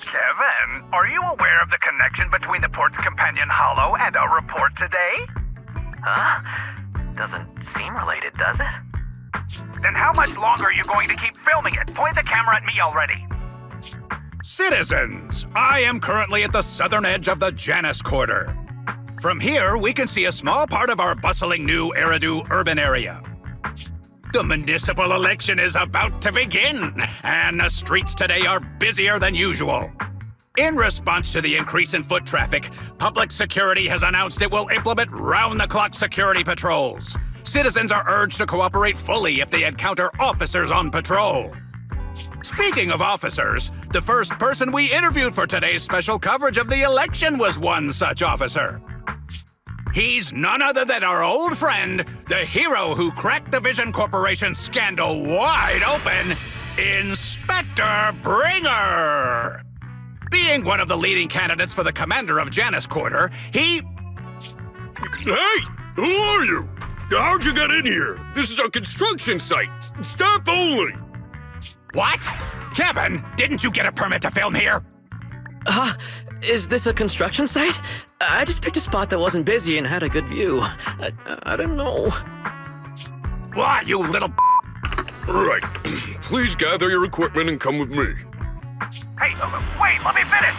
Kevin, are you aware of the connection between the port's companion hollow and our report today? Huh? Doesn't seem related, does it? Then how much longer are you going to keep filming it? Point the camera at me already. Citizens, I am currently at the southern edge of the Janus Quarter. From here, we can see a small part of our bustling new Eridu urban area. The municipal election is about to begin, and the streets today are busier than usual. In response to the increase in foot traffic, public security has announced it will implement round-the-clock security patrols. Citizens are urged to cooperate fully if they encounter officers on patrol. Speaking of officers, the first person we interviewed for today's special coverage of the election was one such officer. He's none other than our old friend, the hero who cracked the Vision Corporation scandal wide open, Inspector Bringer! Being one of the leading candidates for the commander of Janus Quarter, he... Hey! Who are you? How'd you get in here? This is a construction site. Staff only. What? Kevin, didn't you get a permit to film here? Is this a construction site? I just picked a spot that wasn't busy and had a good view. I don't know. What, you little... Right. Please gather your equipment and come with me. Hey, wait, let me finish.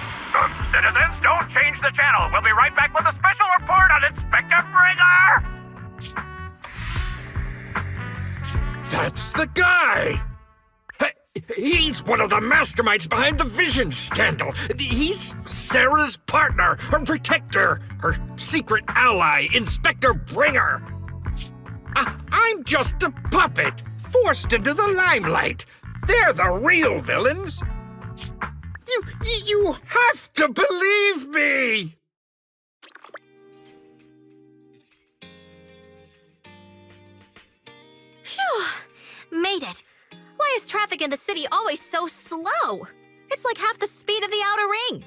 Citizens, don't change the channel. We'll be right back with a special report on Inspector Bringer. That's the guy! He's one of the masterminds behind the Vision scandal. He's Sarah's partner, her protector, her secret ally, Inspector Bringer. I'm just a puppet, forced into the limelight. They're the real villains. You have to believe me! Phew! Made it. Why is traffic in the city always so slow? It's like half the speed of the outer ring.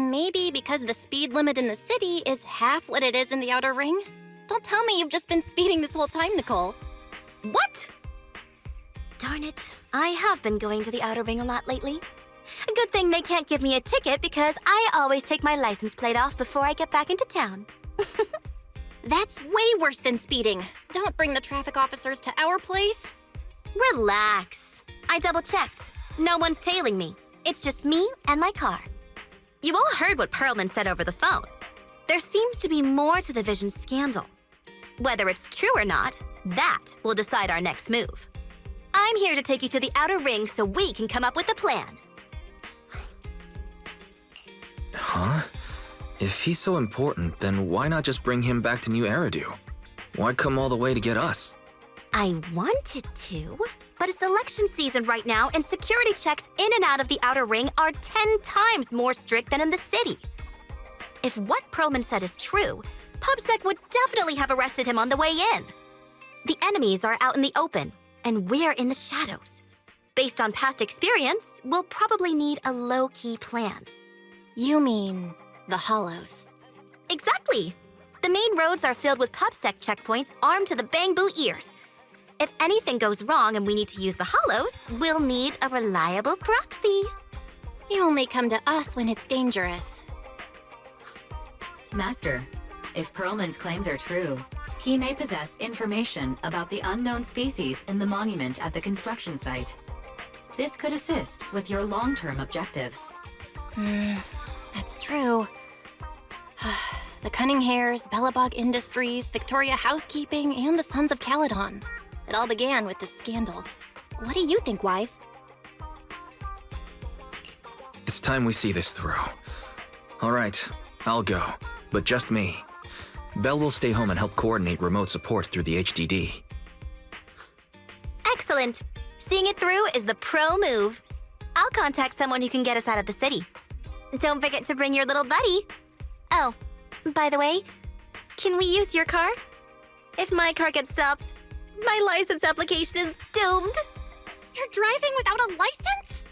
Maybe because the speed limit in the city is half what it is in the outer ring? Don't tell me you've just been speeding this whole time, Nicole. What? Darn it. I have been going to the outer ring a lot lately. A good thing they can't give me a ticket because I always take my license plate off before I get back into town. That's way worse than speeding. Don't bring the traffic officers to our place. Relax. I double-checked. No one's tailing me. It's just me and my car. You all heard what Perlman said over the phone. There seems to be more to the Vision scandal. Whether it's true or not, that will decide our next move. I'm here to take you to the outer ring so we can come up with a plan. Huh? If he's so important, then why not just bring him back to New Eridu? Why come all the way to get us? I wanted to, but it's election season right now and security checks in and out of the outer ring are 10 times more strict than in the city. If what Perlman said is true, PubSec would definitely have arrested him on the way in. The enemies are out in the open, and we're in the shadows. Based on past experience, we'll probably need a low-key plan. You mean the Hollows? Exactly. The main roads are filled with PubSec checkpoints armed to the bang-boo ears. If anything goes wrong and we need to use the Hollows, we'll need a reliable proxy. You only come to us when it's dangerous. Master, if Perlman's claims are true, he may possess information about the unknown species in the monument at the construction site. This could assist with your long-term objectives. That's true. The Cunning Hares, Bellabog Industries, Victoria Housekeeping, and the Sons of Caledon. It all began with this scandal. What do you think, Wise? It's time we see this through. All right, I'll go, but just me. Belle will stay home and help coordinate remote support through the HDD. Excellent. Seeing it through is the pro move. I'll contact someone who can get us out of the city. Don't forget to bring your little buddy. Oh, by the way, can we use your car? If my car gets stopped, my license application is doomed. You're driving without a license?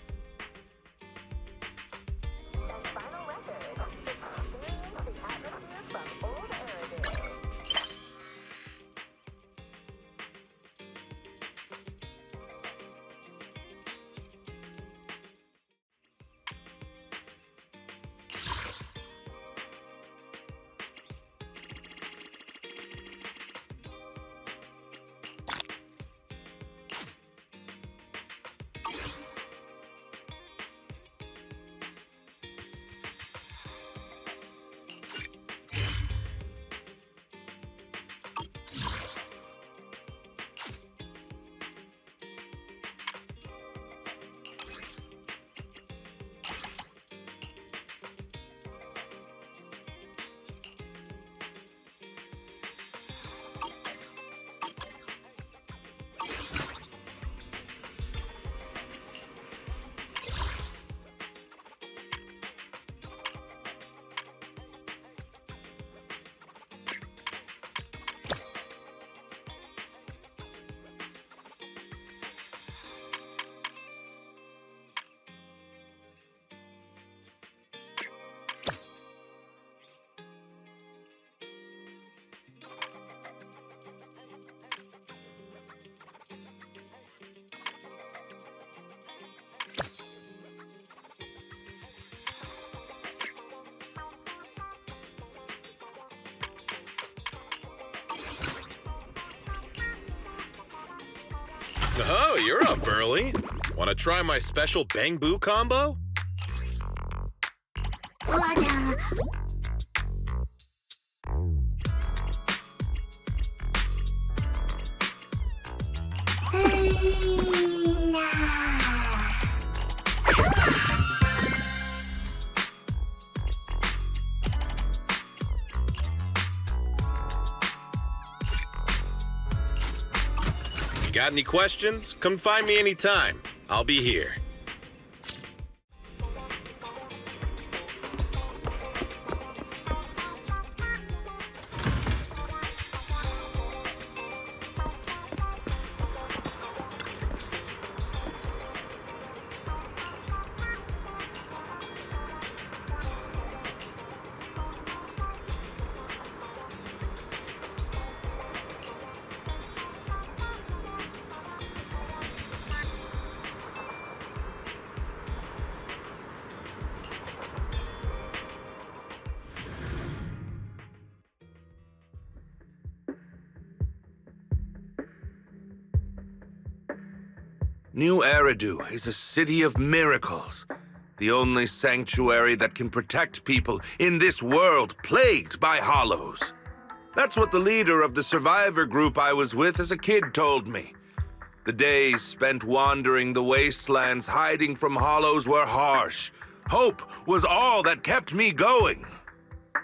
Oh, you're up early. Want to try my special Bang Boo combo? Got any questions? Come find me anytime. I'll be here. New Eridu is a city of miracles. The only sanctuary that can protect people in this world plagued by hollows. That's what the leader of the survivor group I was with as a kid told me. The days spent wandering the wastelands hiding from hollows were harsh. Hope was all that kept me going.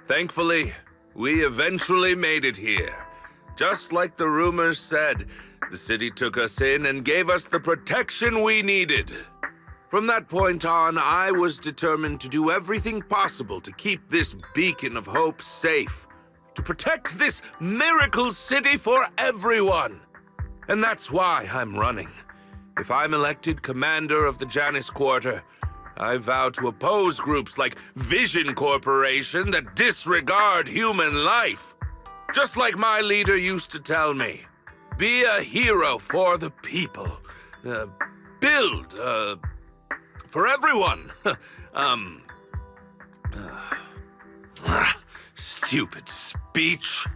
Thankfully, we eventually made it here. Just like the rumors said, the city took us in and gave us the protection we needed. From that point on, I was determined to do everything possible to keep this beacon of hope safe, to protect this miracle city for everyone. And that's why I'm running. If I'm elected commander of the Janus Quarter, I vow to oppose groups like Vision Corporation that disregard human life. Just like my leader used to tell me. Be a hero for the people. Build, for everyone. Stupid speech.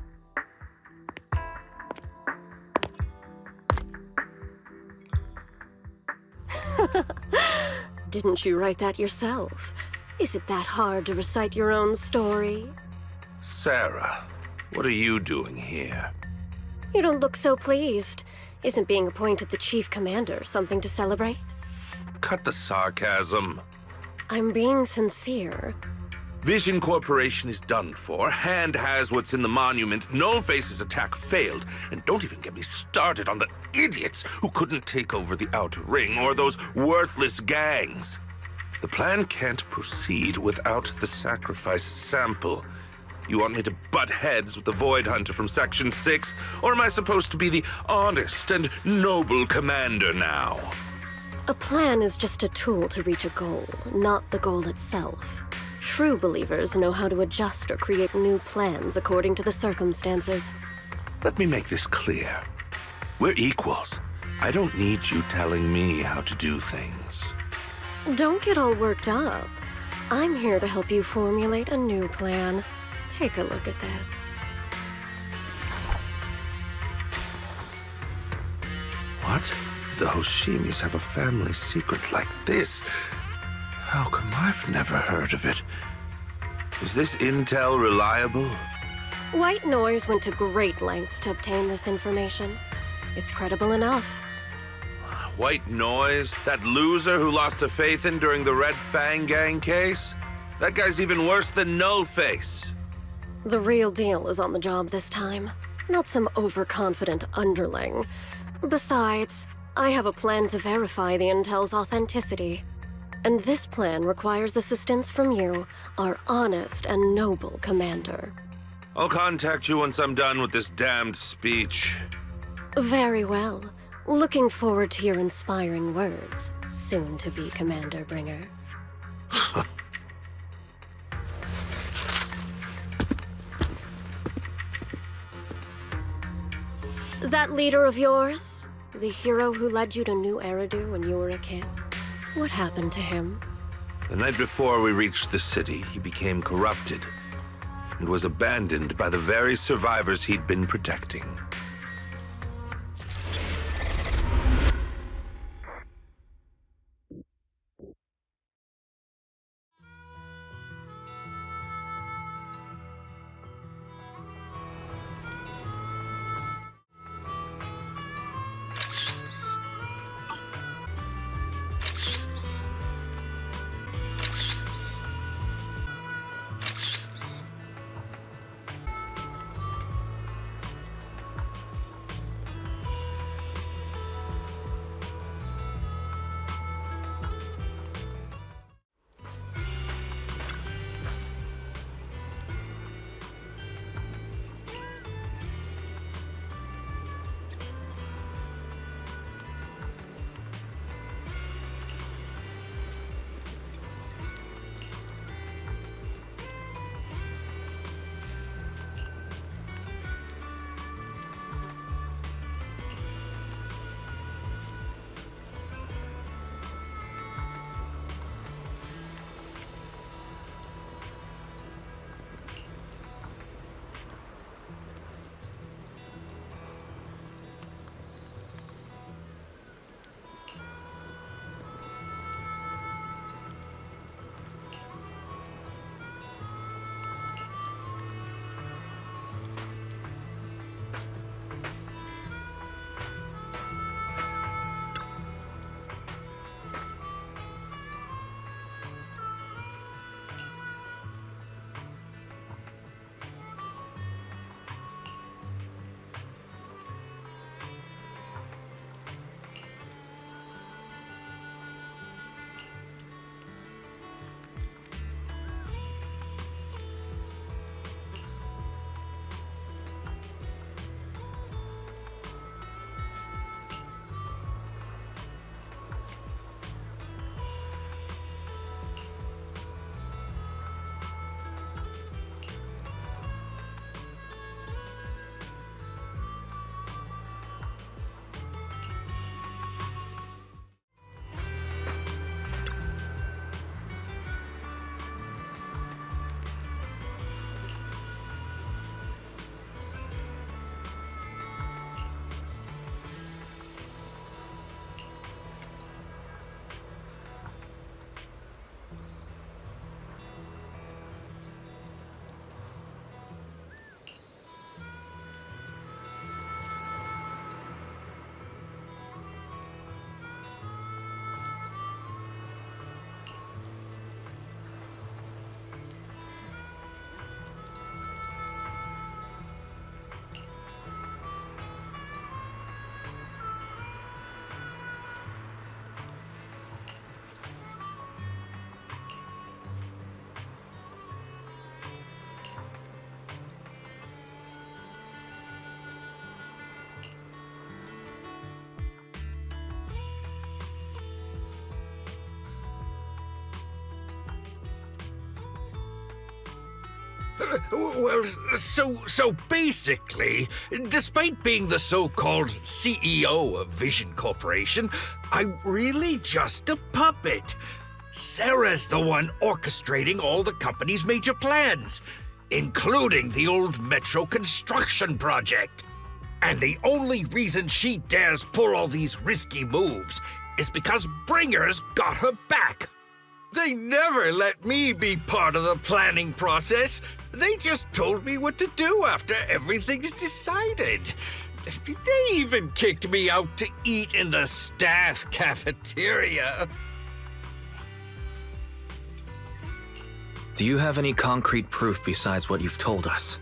Didn't you write that yourself? Is it that hard to recite your own story? Sarah, what are you doing here? You don't look so pleased. Isn't being appointed the chief commander something to celebrate? Cut the sarcasm. I'm being sincere. Vision Corporation is done for. Hand has what's in the monument. Nullface's attack failed. And don't even get me started on the idiots who couldn't take over the Outer Ring or those worthless gangs. The plan can't proceed without the sacrifice sample. You want me to butt heads with the Void Hunter from Section 6? Or am I supposed to be the honest and noble commander now? A plan is just a tool to reach a goal, not the goal itself. True believers know how to adjust or create new plans according to the circumstances. Let me make this clear. We're equals. I don't need you telling me how to do things. Don't get all worked up. I'm here to help you formulate a new plan. Take a look at this. What? The Hoshimis have a family secret like this? How come I've never heard of it? Is this intel reliable? White Noise went to great lengths to obtain this information. It's credible enough. White Noise? That loser who lost a faith in during the Red Fang Gang case? That guy's even worse than Nullface. The real deal is on the job this time, not some overconfident underling. Besides, I have a plan to verify the intel's authenticity. And this plan requires assistance from you, our honest and noble commander. I'll contact you once I'm done with this damned speech. Very well. Looking forward to your inspiring words, soon to be Commander Bringer. That leader of yours? The hero who led you to New Eridu when you were a kid? What happened to him? The night before we reached the city, he became corrupted and was abandoned by the very survivors he'd been protecting. Well, so basically, despite being the so-called CEO of Vision Corporation, I'm really just a puppet. Sarah's the one orchestrating all the company's major plans, including the old metro construction project. And the only reason she dares pull all these risky moves is because Bringer's got her back. They never let me be part of the planning process. They just told me what to do after everything's decided. They even kicked me out to eat in the staff cafeteria. Do you have any concrete proof besides what you've told us?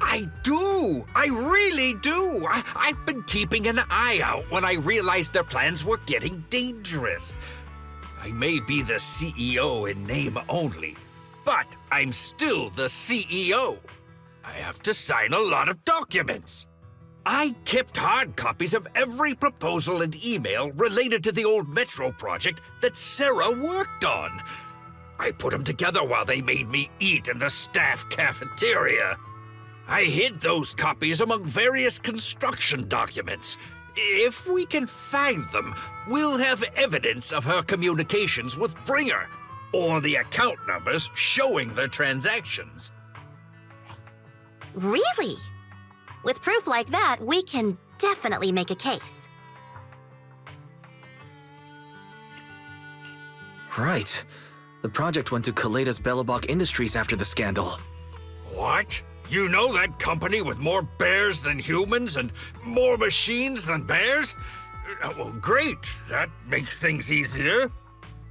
I do! I really do! I've been keeping an eye out when I realized their plans were getting dangerous. I may be the CEO in name only, but I'm still the CEO. I have to sign a lot of documents. I kept hard copies of every proposal and email related to the old metro project that Sarah worked on. I put them together while they made me eat in the staff cafeteria. I hid those copies among various construction documents. If we can find them, we'll have evidence of her communications with Bringer, or the account numbers showing their transactions. Really? With proof like that, we can definitely make a case. Right. The project went to Kaleda's Belobog Industries after the scandal. What? You know that company with more bears than humans and more machines than bears? Well, great. That makes things easier.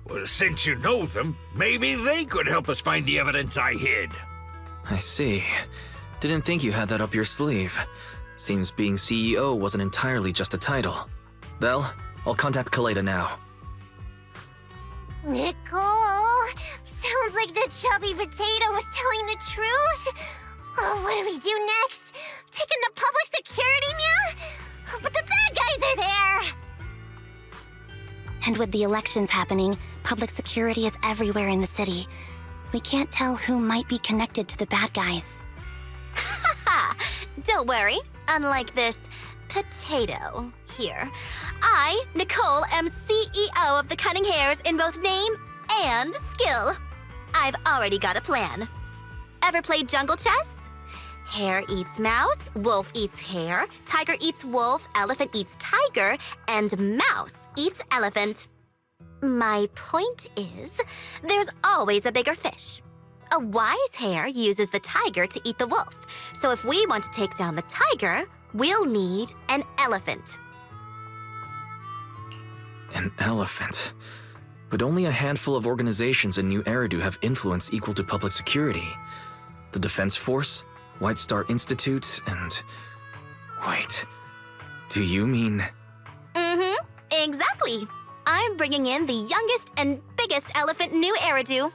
Well, since you know them, maybe they could help us find the evidence I hid. I see. Didn't think you had that up your sleeve. Seems being CEO wasn't entirely just a title. Belle, I'll contact Kaleda now. Nicole! Sounds like the chubby potato was telling the truth. Oh, what do we do next? Take him to public security now? But the bad guys are there! And with the elections happening, public security is everywhere in the city. We can't tell who might be connected to the bad guys. Haha! Don't worry. Unlike this potato here, I, Nicole, am CEO of the Cunning Hares in both name and skill. I've already got a plan. Ever played jungle chess? Hare eats mouse, wolf eats hare, tiger eats wolf, elephant eats tiger, and mouse eats elephant. My point is, there's always a bigger fish. A wise hare uses the tiger to eat the wolf. So if we want to take down the tiger, we'll need an elephant. An elephant. But only a handful of organizations in New Eridu have influence equal to public security. The Defense Force, White Star Institute, and... Wait, do you mean... Mm-hmm, exactly. I'm bringing in the youngest and biggest elephant in New Eridu.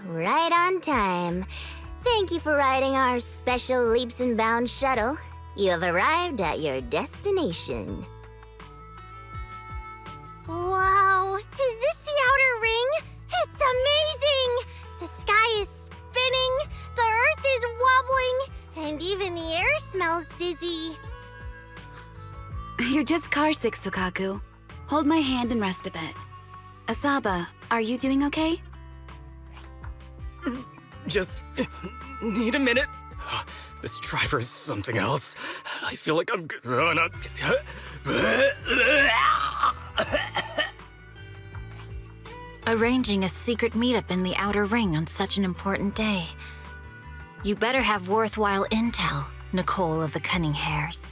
Right on time. Thank you for riding our special leaps and bounds shuttle. You have arrived at your destination. Wow, is this the outer ring? It's amazing! The sky is spinning, the earth is wobbling, and even the air smells dizzy. You're just carsick, Sukaku. Hold my hand and rest a bit. Asaba, are you doing okay? Just need a minute. This driver is something else. I feel like I'm gonna... Arranging a secret meetup in the Outer Ring on such an important day. You better have worthwhile intel, Nicole of the Cunning Hares.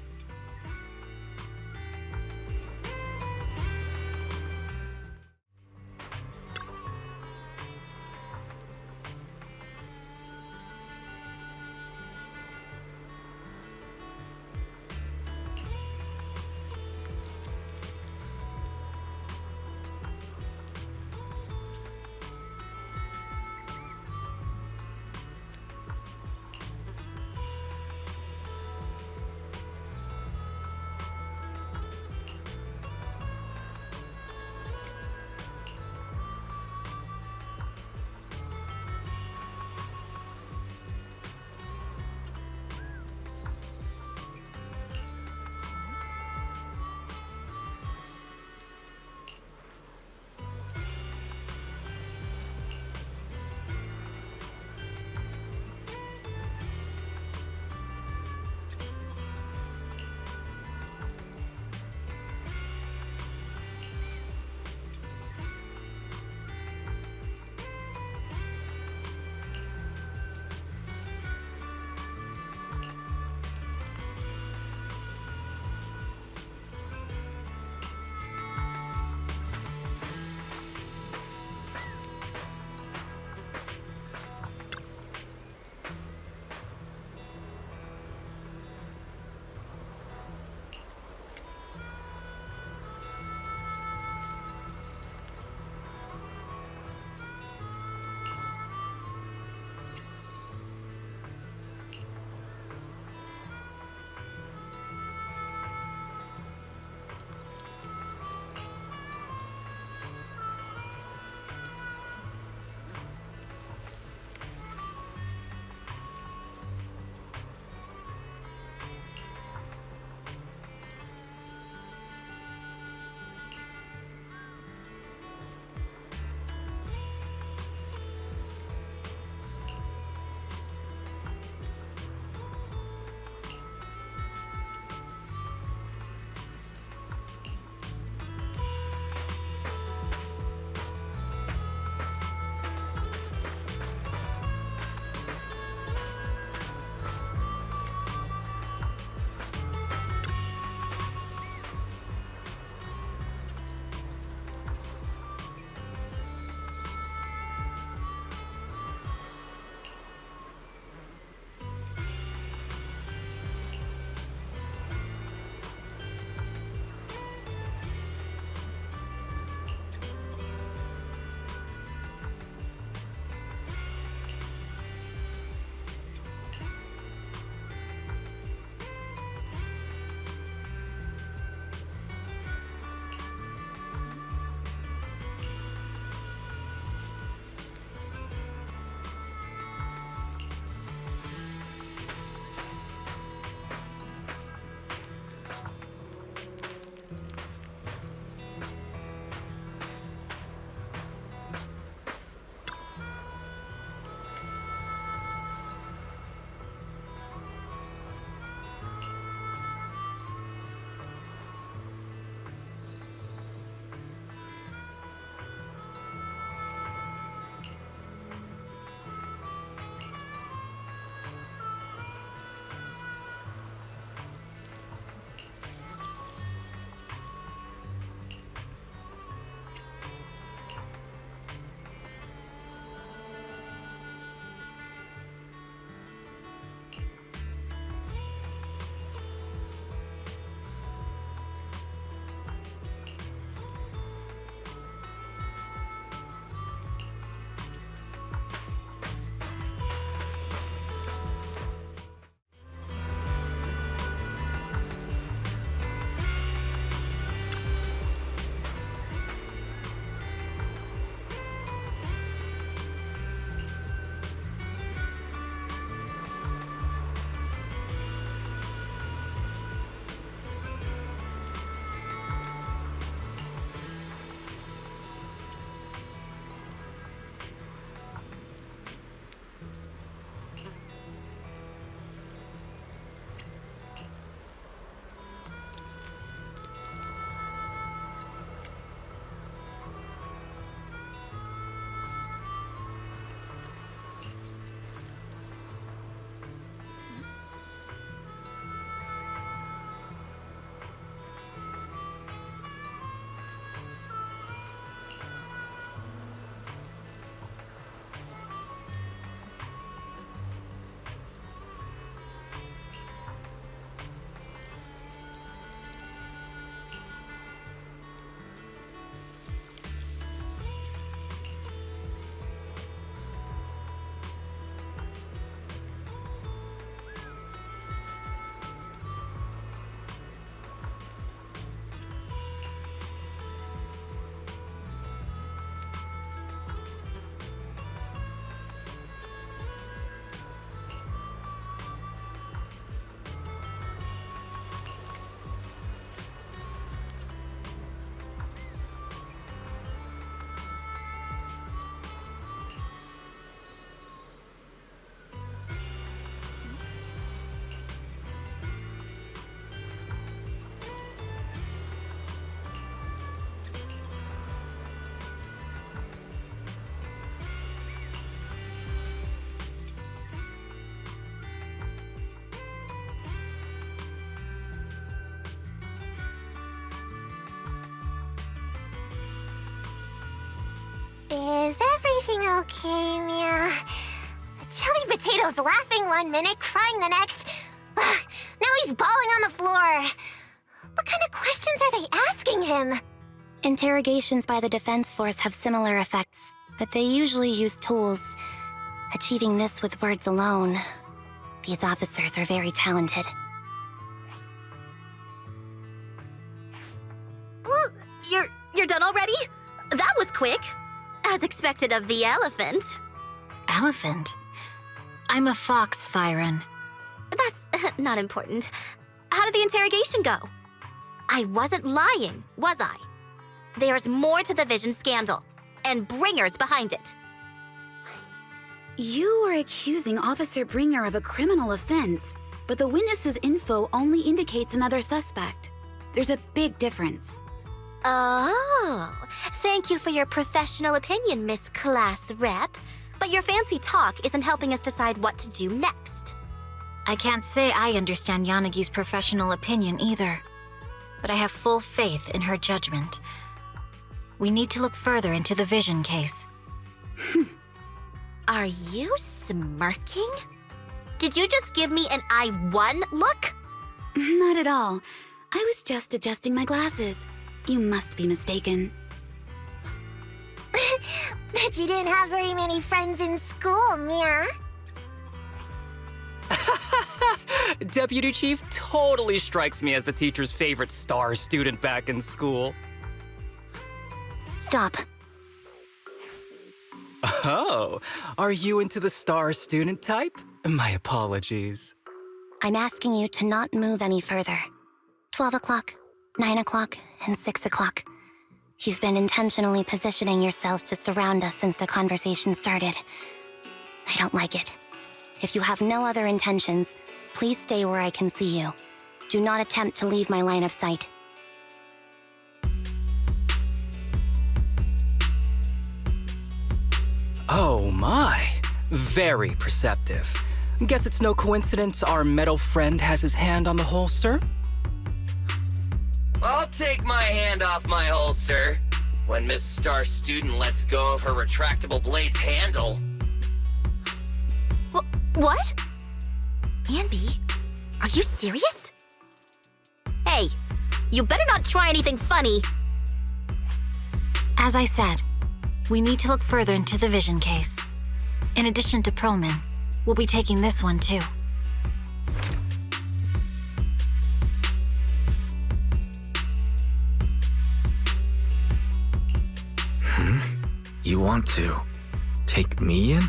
Is everything okay, Mia? Chubby Potato's laughing one minute, crying the next. Now he's bawling on the floor. What kind of questions are they asking him? Interrogations by the Defense Force have similar effects, but they usually use tools. Achieving this with words alone. These officers are very talented. You're done already? That was quick. As expected of the elephant. Elephant? I'm a fox, Thyron. That's not important. How did the interrogation go? I wasn't lying, was I? There's more to the Vision scandal, and Bringer's behind it. You are accusing Officer Bringer of a criminal offense, but the witness's info only indicates another suspect. There's a big difference. Oh, thank you for your professional opinion, Miss Class Rep. But your fancy talk isn't helping us decide what to do next. I can't say I understand Yanagi's professional opinion either, but I have full faith in her judgment. We need to look further into the Vision case. Are you smirking? Did you just give me an I won look? Not at all. I was just adjusting my glasses. You must be mistaken. Bet you didn't have very many friends in school, Mia. Deputy Chief totally strikes me as the teacher's favorite star student back in school. Stop. Oh, are you into the star student type? My apologies. I'm asking you to not move any further. 12 o'clock, 9 o'clock, and 6 o'clock. You've been intentionally positioning yourselves to surround us since the conversation started. I don't like it. If you have no other intentions, please stay where I can see you. Do not attempt to leave my line of sight. Oh my, very perceptive. Guess it's no coincidence our metal friend has his hand on the holster? I'll take my hand off my holster when Miss Star Student lets go of her retractable blade's handle. What? Anby, are you serious? Hey, you better not try anything funny. As I said, we need to look further into the Vision case. In addition to Perlman, we'll be taking this one too. You want to take me in?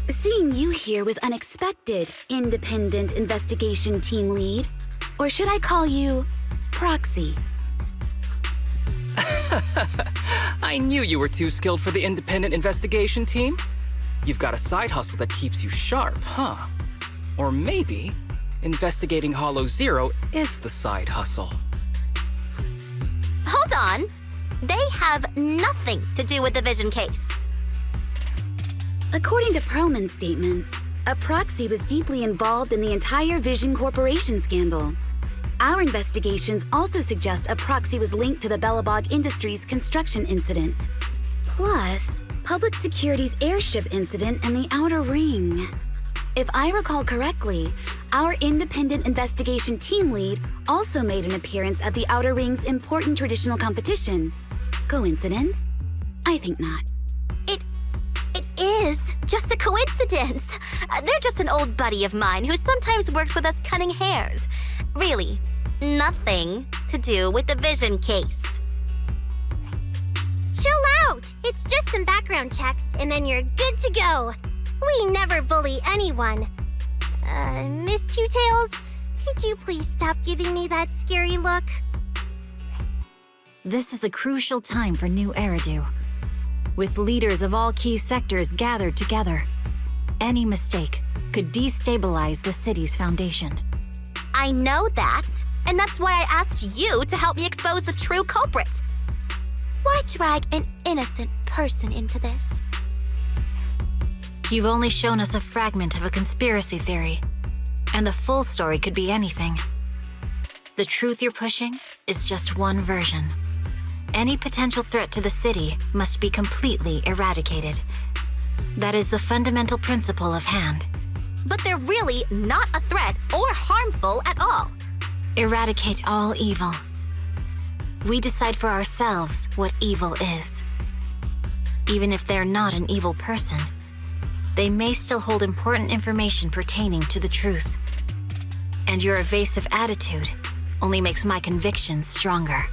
Seeing you here was unexpected, Independent Investigation Team Lead. Or should I call you Proxy? I knew you were too skilled for the independent investigation team. You've got a side hustle that keeps you sharp, huh? Or maybe investigating Hollow Zero is the side hustle. Hold on. They have nothing to do with the Vision case. According to Perlman's statements, a proxy was deeply involved in the entire Vision Corporation scandal. Our investigations also suggest a proxy was linked to the Bellabog Industries construction incident. Plus, Public Security's airship incident and the Outer Ring. If I recall correctly, our independent investigation team lead also made an appearance at the Outer Ring's important traditional competition. Coincidence? I think not. It is just a coincidence. They're just an old buddy of mine who sometimes works with us cutting hairs. Really, nothing to do with the Vision case. Chill out! It's just some background checks, and then you're good to go. We never bully anyone. Miss Two Tails, could you please stop giving me that scary look? This is a crucial time for New Eridu. With leaders of all key sectors gathered together, any mistake could destabilize the city's foundation. I know that, and that's why I asked you to help me expose the true culprit. Why drag an innocent person into this? You've only shown us a fragment of a conspiracy theory, and the full story could be anything. The truth you're pushing is just one version, Any potential threat to the city must be completely eradicated. That is the fundamental principle of Hand. But they're really not a threat or harmful at all. Eradicate all evil. We decide for ourselves what evil is. Even if they're not an evil person, they may still hold important information pertaining to the truth. And your evasive attitude only makes my convictions stronger.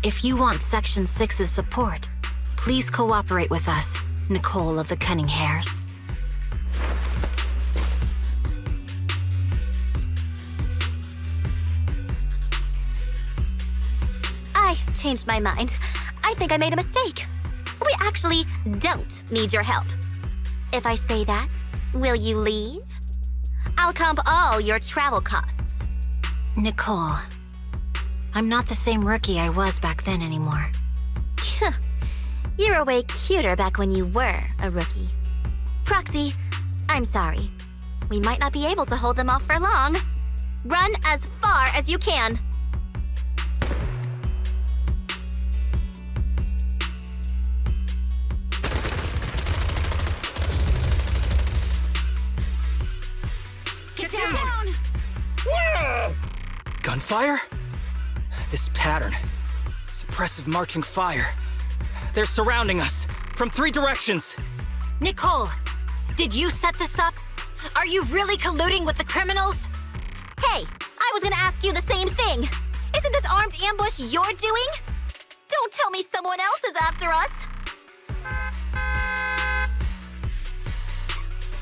If you want Section 6's support, please cooperate with us, Nicole of the Cunning Hairs. I changed my mind. I think I made a mistake. We actually don't need your help. If I say that, will you leave? I'll comp all your travel costs. Nicole, I'm not the same rookie I was back then anymore. You were way cuter back when you were a rookie. Proxy, I'm sorry. We might not be able to hold them off for long. Run as far as you can. Get down! Whoa! Gunfire? This pattern. Suppressive marching fire. They're surrounding us from 3 directions. Nicole, did you set this up? Are you really colluding with the criminals? Hey, I was gonna ask you the same thing. Isn't this armed ambush you're doing? Don't tell me someone else is after us.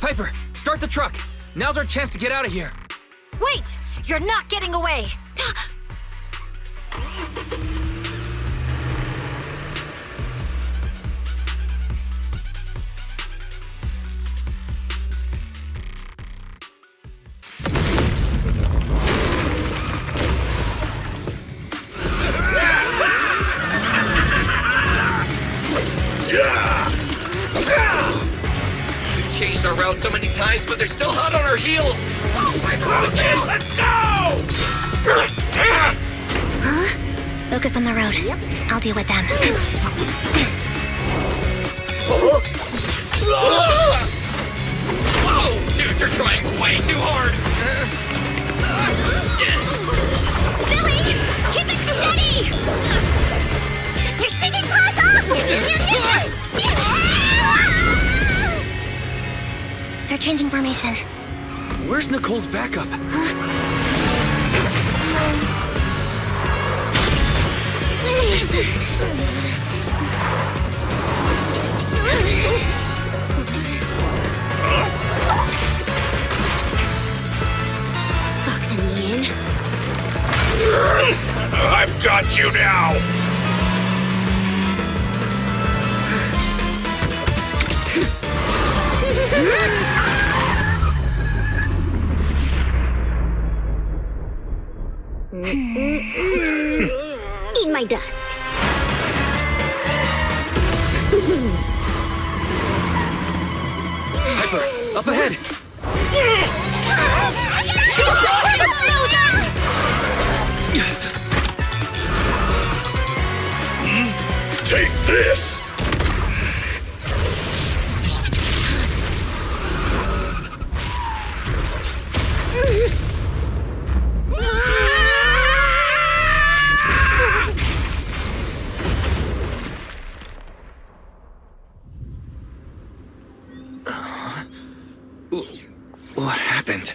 Piper, start the truck. Now's our chance to get out of here. Wait! You're not getting away! We've changed our route so many times, but they're still hot on our heels. Let's go! Huh? Focus on the road. I'll deal with them. Whoa! Dude, they're trying way too hard! Billy! Keep it steady! You're sticking close off! They're changing formation. Where's Nicole's backup? Fox and Yin. I've got you now! Eat my dust. Piper, up ahead! Take this! What happened?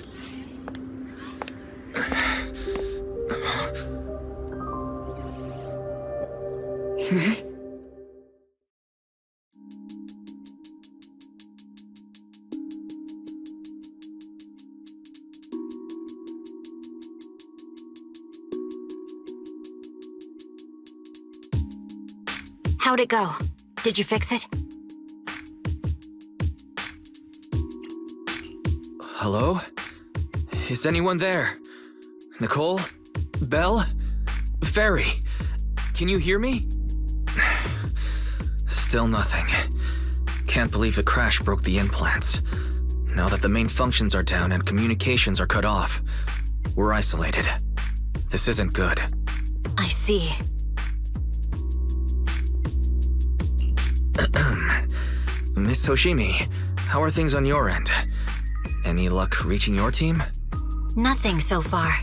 How'd it go? Did you fix it? Hello? Is anyone there? Nicole? Belle? Ferry? Can you hear me? Still nothing. Can't believe the crash broke the implants. Now that the main functions are down and communications are cut off, we're isolated. This isn't good. I see. Miss Hoshimi, how are things on your end? Any luck reaching your team? Nothing so far.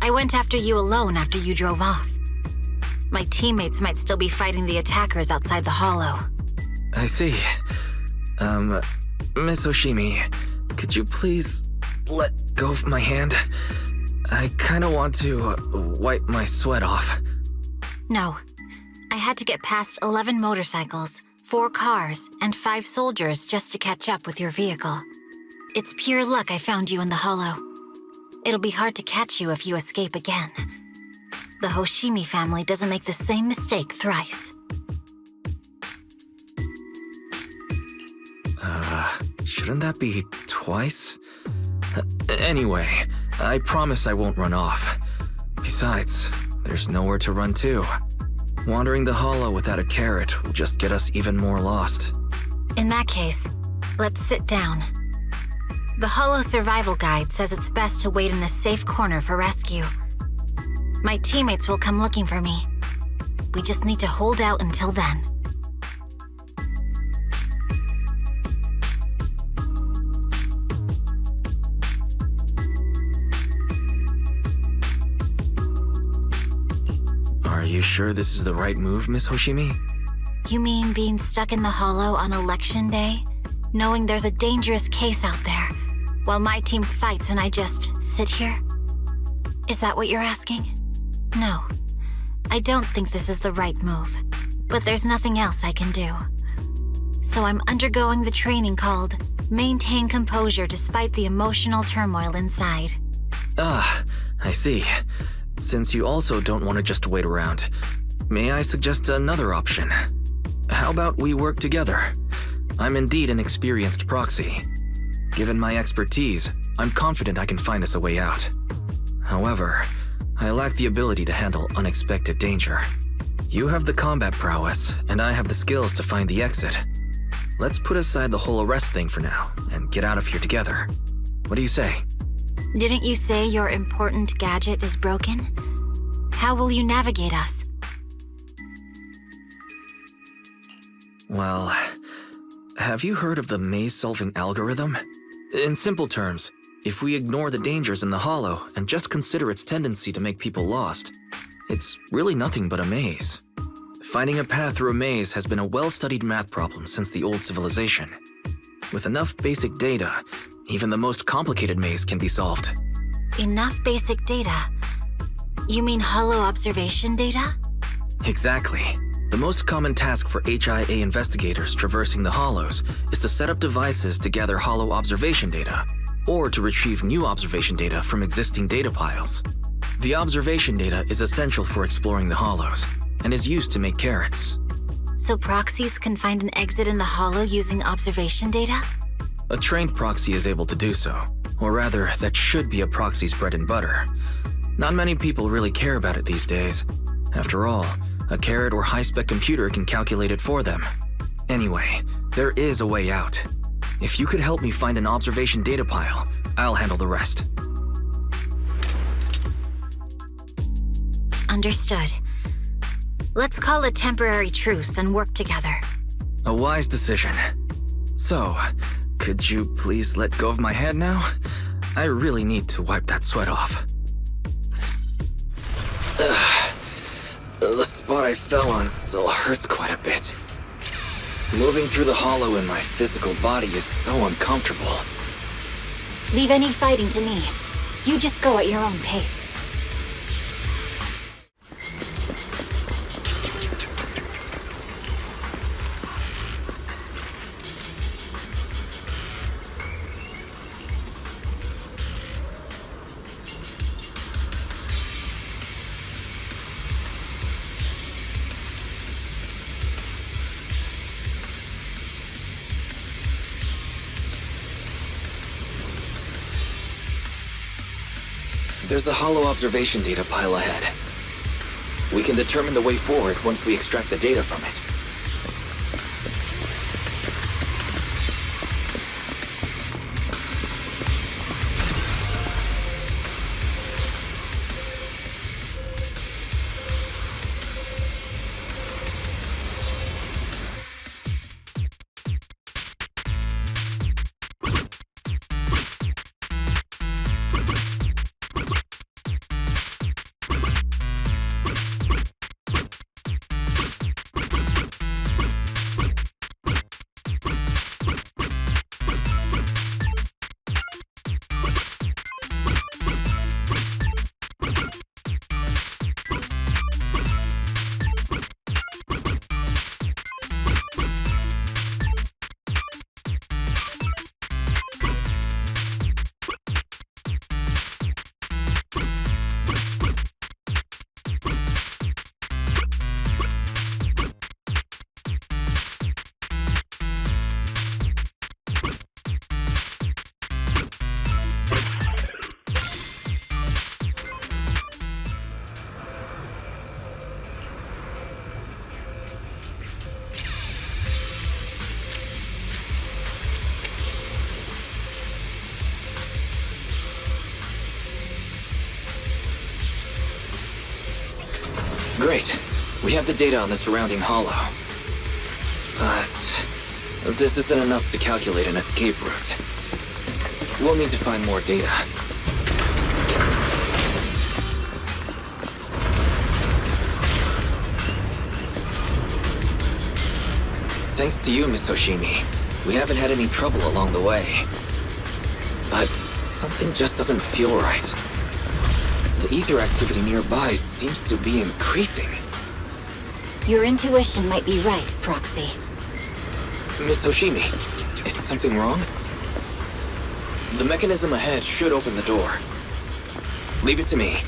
I went after you alone after you drove off. My teammates might still be fighting the attackers outside the hollow. I see. Miss Hoshimi, could you please let go of my hand? I kinda want to wipe my sweat off. No. I had to get past 11 motorcycles, 4 cars, and 5 soldiers just to catch up with your vehicle. It's pure luck I found you in the hollow. It'll be hard to catch you if you escape again. The Hoshimi family doesn't make the same mistake thrice. Shouldn't that be twice? Anyway, I promise I won't run off. Besides, there's nowhere to run to. Wandering the hollow without a carrot will just get us even more lost. In that case, let's sit down. The hollow survival guide says it's best to wait in a safe corner for rescue. My teammates will come looking for me. We just need to hold out until then. Are you sure this is the right move, Miss Hoshimi? You mean being stuck in the hollow on election day? Knowing there's a dangerous case out there, while my team fights and I just sit here? Is that what you're asking? No. I don't think this is the right move. But there's nothing else I can do. So I'm undergoing the training called Maintain Composure Despite the Emotional Turmoil Inside. Ah, I see. Since you also don't want to just wait around, may I suggest another option? How about we work together? I'm indeed an experienced proxy. Given my expertise, I'm confident I can find us a way out. However, I lack the ability to handle unexpected danger. You have the combat prowess, and I have the skills to find the exit. Let's put aside the whole arrest thing for now, and get out of here together. What do you say? Didn't you say your important gadget is broken? How will you navigate us? Well, have you heard of the maze-solving algorithm? In simple terms, if we ignore the dangers in the hollow and just consider its tendency to make people lost, it's really nothing but a maze. Finding a path through a maze has been a well-studied math problem since the old civilization. With enough basic data, even the most complicated maze can be solved. Enough basic data? You mean hollow observation data? Exactly. The most common task for HIA investigators traversing the hollows is to set up devices to gather hollow observation data, or to retrieve new observation data from existing data piles. The observation data is essential for exploring the hollows, and is used to make carrots. So proxies can find an exit in the hollow using observation data? A trained proxy is able to do so, or rather, that should be a proxy's bread and butter. Not many people really care about it these days. After all, a carrot or high-spec computer can calculate it for them. Anyway, there is a way out. If you could help me find an observation data pile, I'll handle the rest. Understood. Let's call a temporary truce and work together. A wise decision. So, could you please let go of my hand now? I really need to wipe that sweat off. The spot I fell on still hurts quite a bit. Moving through the hollow in my physical body is so uncomfortable. Leave any fighting to me. You just go at your own pace. There's a hollow observation data pile ahead. We can determine the way forward once we extract the data from it. Great. We have the data on the surrounding hollow. But this isn't enough to calculate an escape route. We'll need to find more data. Thanks to you, Miss Hoshimi, we haven't had any trouble along the way. But something just doesn't feel right. The ether activity nearby seems to be increasing. Your intuition might be right, Proxy. Miss Hoshimi, is something wrong? The mechanism ahead should open the door. Leave it to me.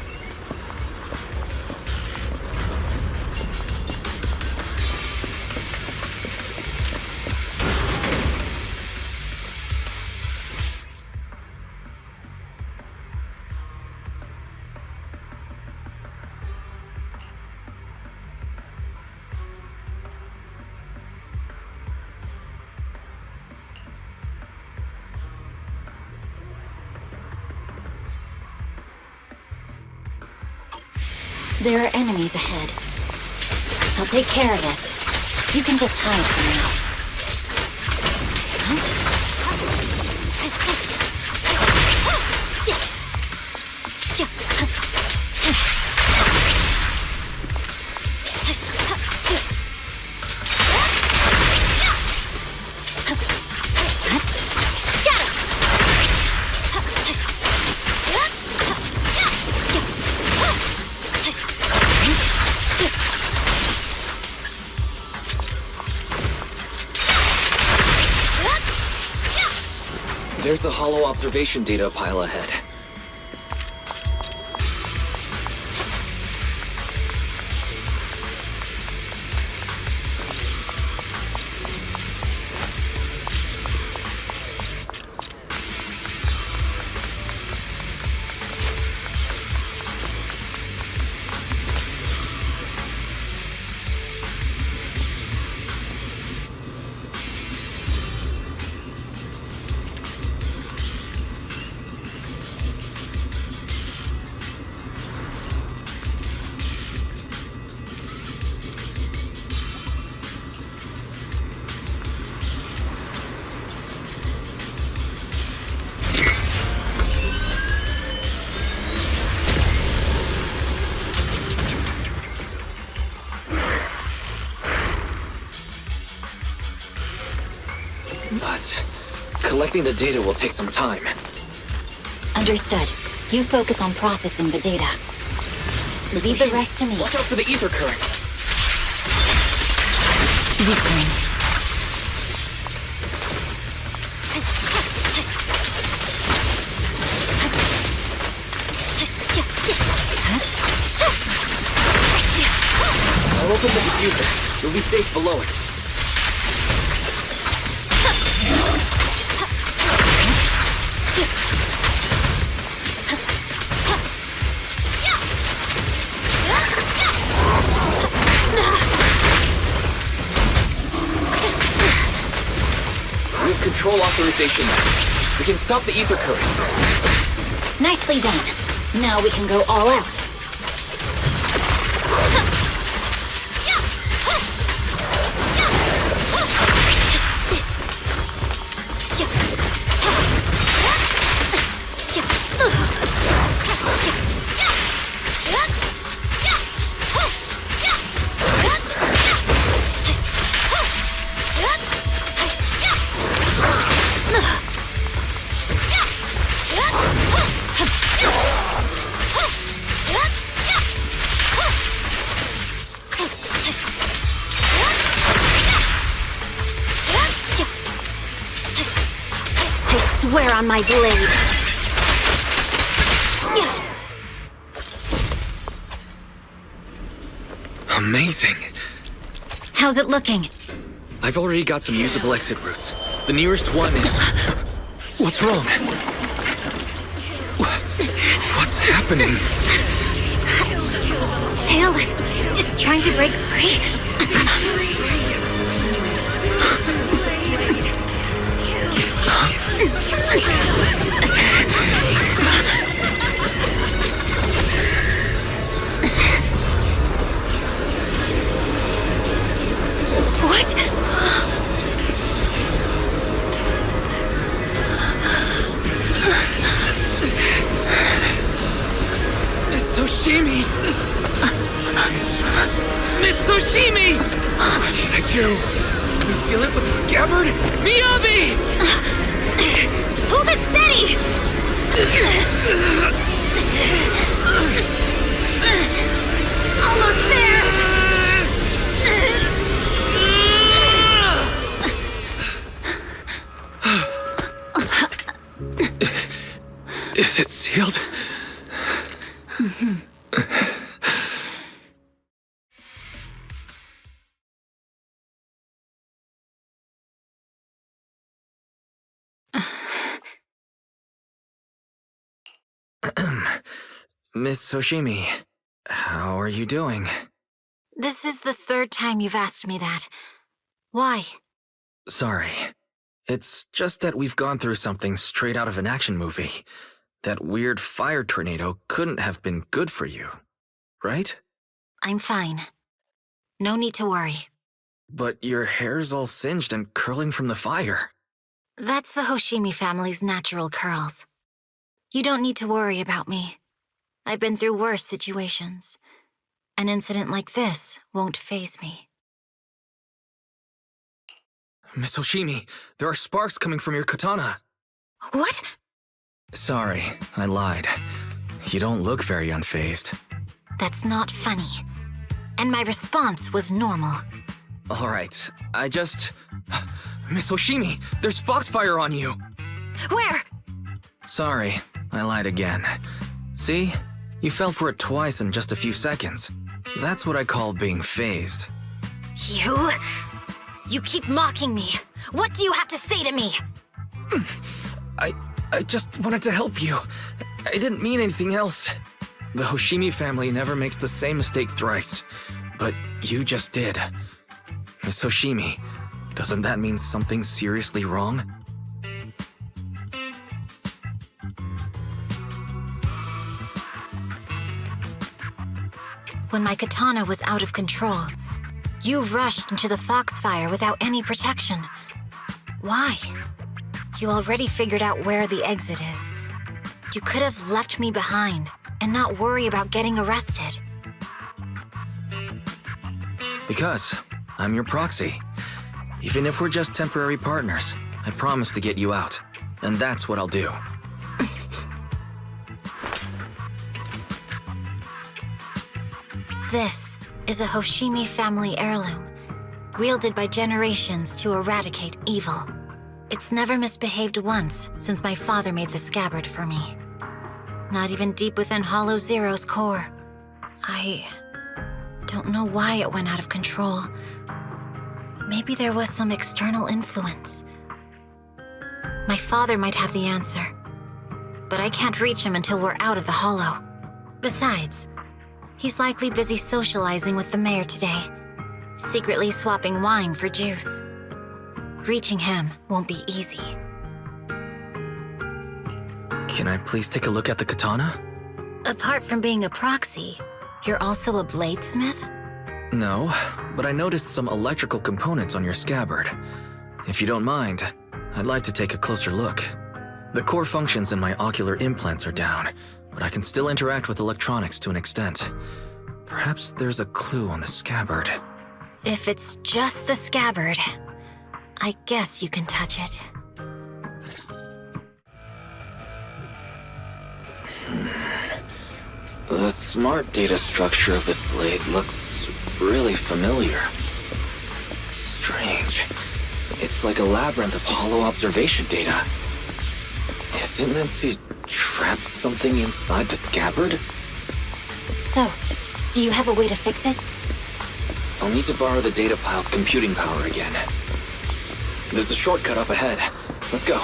There are enemies ahead. I'll take care of this. You can just hide for now. There's a hollow observation data pile ahead. But collecting the data will take some time. Understood. You focus on processing the data. Leave the rest to me. Watch out for the ether current. Weakling. I'll open the diffuser. You'll be safe below it. We have control authorization now. We can stop the ether current. Nicely done. Now we can go all out. Swear on my blade. Amazing. How's it looking? I've already got some usable exit routes. The nearest one is... What's wrong? What's happening? Tailless is trying to break free. Tsushimi! What should I do? We seal it with the scabbard? Miyabi! Hold it steady! Almost there! Is it sealed? Miss Tsushimi, how are you doing? This is the third time you've asked me that. Why? Sorry. It's just that we've gone through something straight out of an action movie. That weird fire tornado couldn't have been good for you, right? I'm fine. No need to worry. But your hair's all singed and curling from the fire. That's the Hoshimi family's natural curls. You don't need to worry about me. I've been through worse situations. An incident like this won't faze me. Miss Hoshimi, there are sparks coming from your katana. What? Sorry, I lied. You don't look very unfazed. That's not funny. And my response was normal. Alright, Miss Hoshimi, there's foxfire on you! Where? Sorry, I lied again. See? You fell for it twice in just a few seconds. That's what I call being phased. You keep mocking me. What do you have to say to me? I just wanted to help you. I didn't mean anything else. The Hoshimi family never makes the same mistake thrice. But you just did. Miss Hoshimi, doesn't that mean something seriously wrong? When my katana was out of control, you rushed into the foxfire without any protection. Why? You already figured out where the exit is. You could have left me behind and not worry about getting arrested. Because I'm your proxy. Even if we're just temporary partners, I promise to get you out. And that's what I'll do. This is a Hoshimi family heirloom, wielded by generations to eradicate evil. It's never misbehaved once since my father made the scabbard for me. Not even deep within Hollow Zero's core. I don't know why it went out of control. Maybe there was some external influence. My father might have the answer, but I can't reach him until we're out of the Hollow. Besides, he's likely busy socializing with the mayor today, secretly swapping wine for juice. Reaching him won't be easy. Can I please take a look at the katana? Apart from being a proxy, you're also a bladesmith? No, but I noticed some electrical components on your scabbard. If you don't mind, I'd like to take a closer look. The core functions in my ocular implants are down, but I can still interact with electronics to an extent. Perhaps there's a clue on the scabbard. If it's just the scabbard, I guess you can touch it. The smart data structure of this blade looks really familiar. Strange. It's like a labyrinth of hollow observation data. Is it meant to trap something inside the scabbard? So, do you have a way to fix it? I'll need to borrow the data pile's computing power again. There's a shortcut up ahead. Let's go.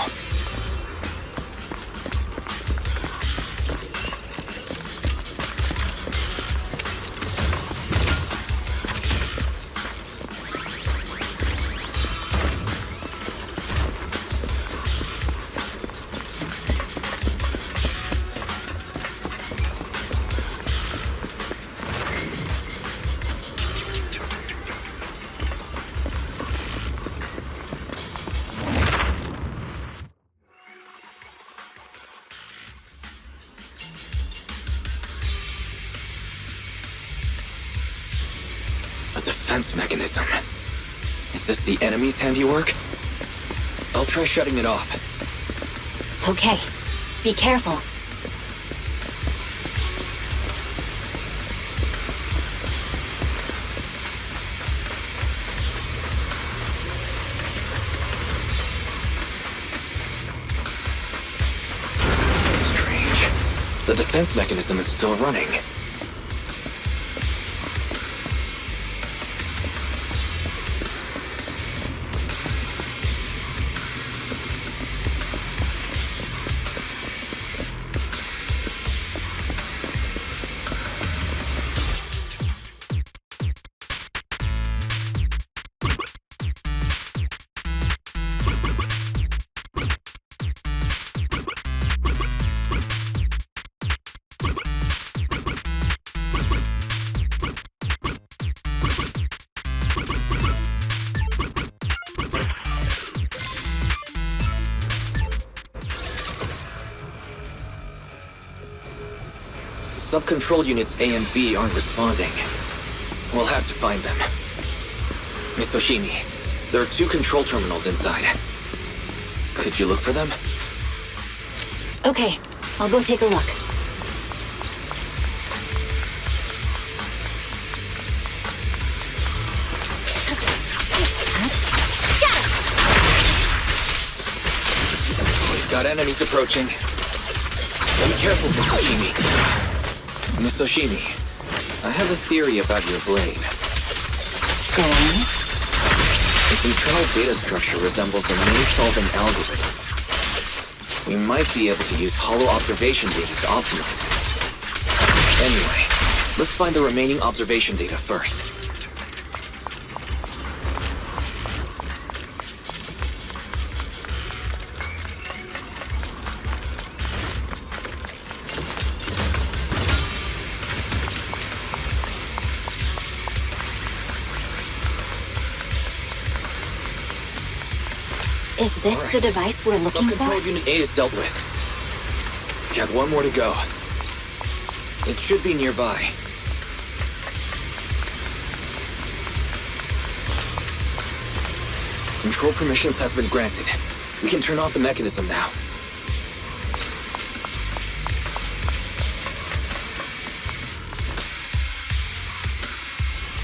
defense mechanism. Is this the enemy's handiwork? I'll try shutting it off. Okay, be careful. Strange. The defense mechanism is still running. Sub-control units A and B aren't responding. We'll have to find them. Miss Oshimi, there are 2 control terminals inside. Could you look for them? Okay, I'll go take a look. We've got enemies approaching. Be careful, Miss Oshimi. Miss Oshimi, I have a theory about your blade. Go on. Its internal data structure resembles a maze-solving algorithm. We might be able to use hollow observation data to optimize it. Anyway, let's find the remaining observation data first. Is this the device we're looking for? Sub-control unit A is dealt with. We've got 1 more to go. It should be nearby. Control permissions have been granted. We can turn off the mechanism now.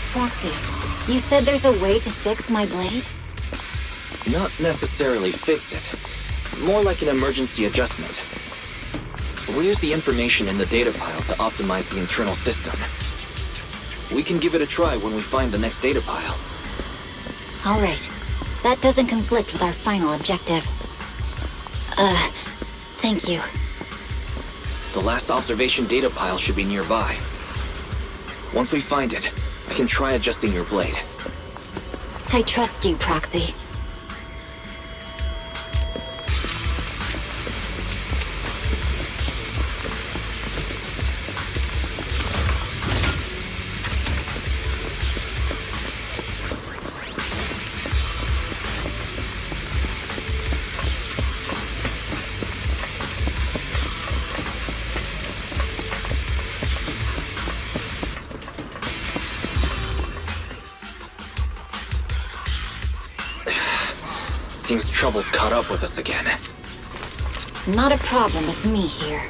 Proxy, you said there's a way to fix my blade? Not necessarily fix it. More like an emergency adjustment. We'll use the information in the data pile to optimize the internal system. We can give it a try when we find the next data pile. All right. That doesn't conflict with our final objective. Thank you. The last observation data pile should be nearby. Once we find it, I can try adjusting your blade. I trust you, Proxy. Seems trouble's caught up with us again. Not a problem with me here.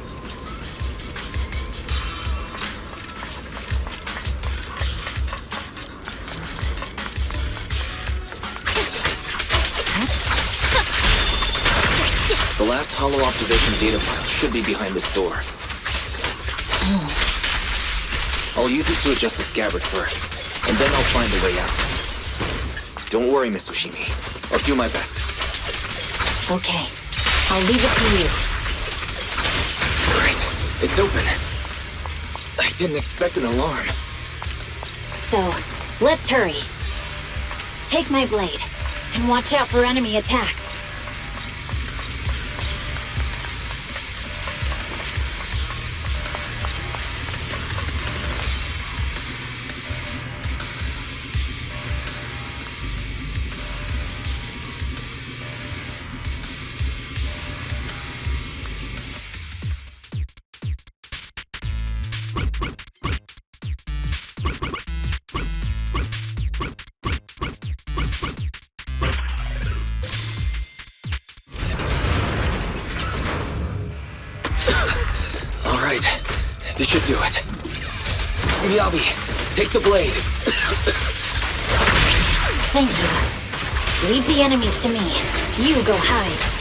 The last hollow observation data pile should be behind this door. I'll use it to adjust the scabbard first, and then I'll find a way out. Don't worry, Miss Oshimi. I'll do my best. Okay. I'll leave it to you. Great. It's open. I didn't expect an alarm. So, let's hurry. Take my blade, and watch out for enemy attacks. should do it. Miyabi, take the blade. Thank you. Leave the enemies to me. You go hide.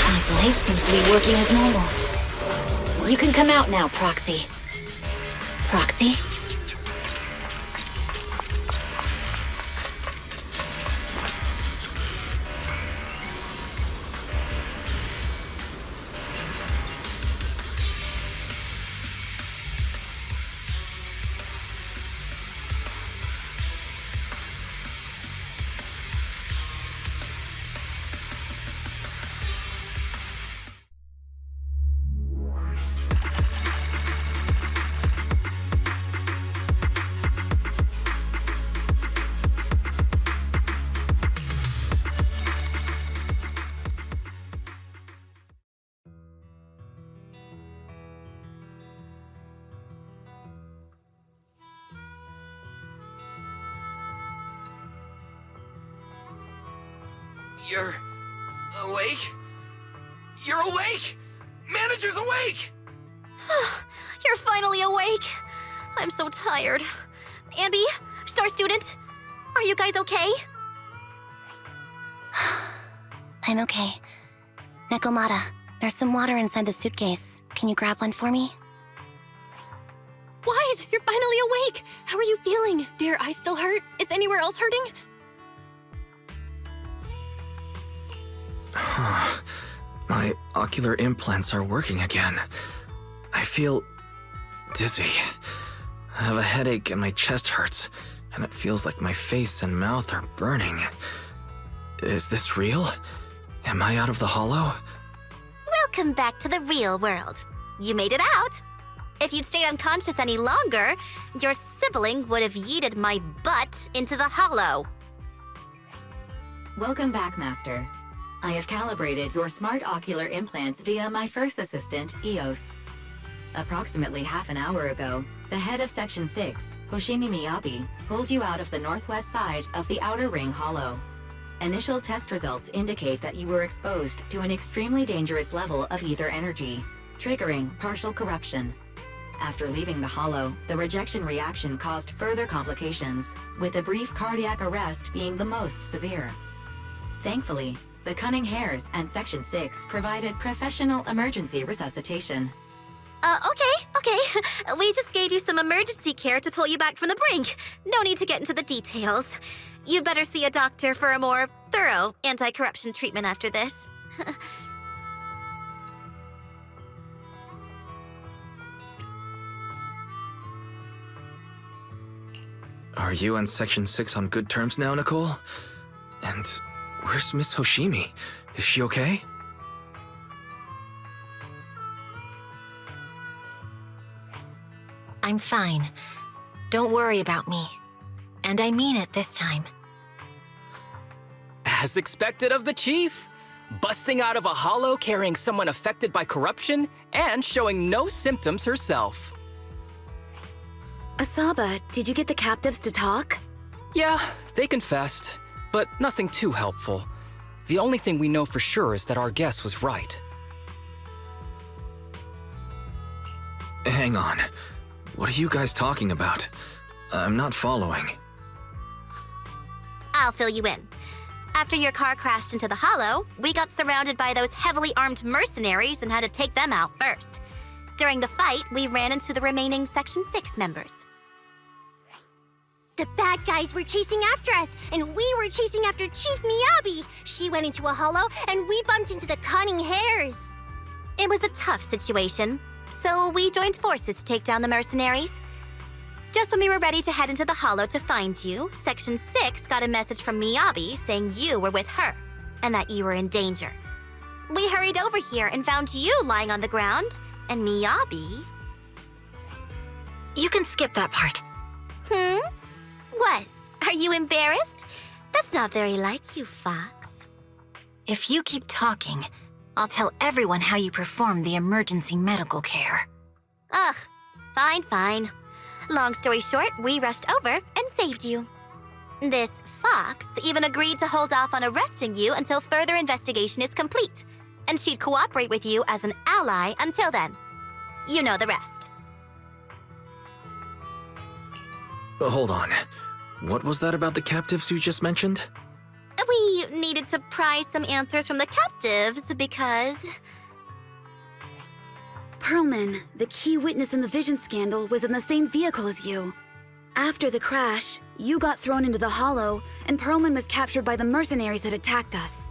My blade seems to be working as normal. You can come out now, Proxy. Proxy? You're awake? You're awake! Manager's awake! You're finally awake. I'm so tired. Ambi, Star Student, are you guys okay? I'm okay. Nekomata, there's some water inside the suitcase. Can you grab one for me? Wise, you're finally awake! How are you feeling? Do your eyes still hurt? Is anywhere else hurting? My ocular implants are working again. I feel dizzy. I have a headache and my chest hurts, and it feels like my face and mouth are burning. Is this real? Am I out of the hollow? Welcome back to the real world. You made it out. If you'd stayed unconscious any longer, your sibling would have yeeted my butt into the hollow. Welcome back, Master. I have calibrated your smart ocular implants via my first assistant, EOS. Approximately half an hour ago, the head of Section 6, Hoshimi Miyabi, pulled you out of the northwest side of the Outer Ring Hollow. Initial test results indicate that you were exposed to an extremely dangerous level of ether energy, triggering partial corruption. After leaving the Hollow, the rejection reaction caused further complications, with a brief cardiac arrest being the most severe. Thankfully, the Cunning Hares and Section 6 provided professional emergency resuscitation. Okay. We just gave you some emergency care to pull you back from the brink. No need to get into the details. You'd better see a doctor for a more thorough anti-corruption treatment after this. Are you and Section 6 on good terms now, Nicole? And where's Miss Hoshimi? Is she okay? I'm fine. Don't worry about me. And I mean it this time. As expected of the Chief. Busting out of a hollow carrying someone affected by corruption and showing no symptoms herself. Asaba, did you get the captives to talk? Yeah, they confessed, but nothing too helpful. The only thing we know for sure is that our guess was right. Hang on. What are you guys talking about? I'm not following. I'll fill you in. After your car crashed into the hollow, we got surrounded by those heavily armed mercenaries and had to take them out first. During the fight, we ran into the remaining Section 6 members. The bad guys were chasing after us, and we were chasing after Chief Miyabi. She went into a hollow, and we bumped into the Cunning Hares. It was a tough situation, so we joined forces to take down the mercenaries. Just when we were ready to head into the hollow to find you, Section 6 got a message from Miyabi saying you were with her, and that you were in danger. We hurried over here and found you lying on the ground, And Miyabi? You can skip that part. What? Are you embarrassed? That's not very like you, Fox. If you keep talking, I'll tell everyone how you performed the emergency medical care. Ugh, fine. Long story short, we rushed over and saved you. This Fox even agreed to hold off on arresting you until further investigation is complete, and she'd cooperate with you as an ally until then. You know the rest. Hold on. What was that about the captives you just mentioned? We needed to pry some answers from the captives because... Perlman, the key witness in the Vision scandal, was in the same vehicle as you. After the crash, you got thrown into the Hollow, and Perlman was captured by the mercenaries that attacked us.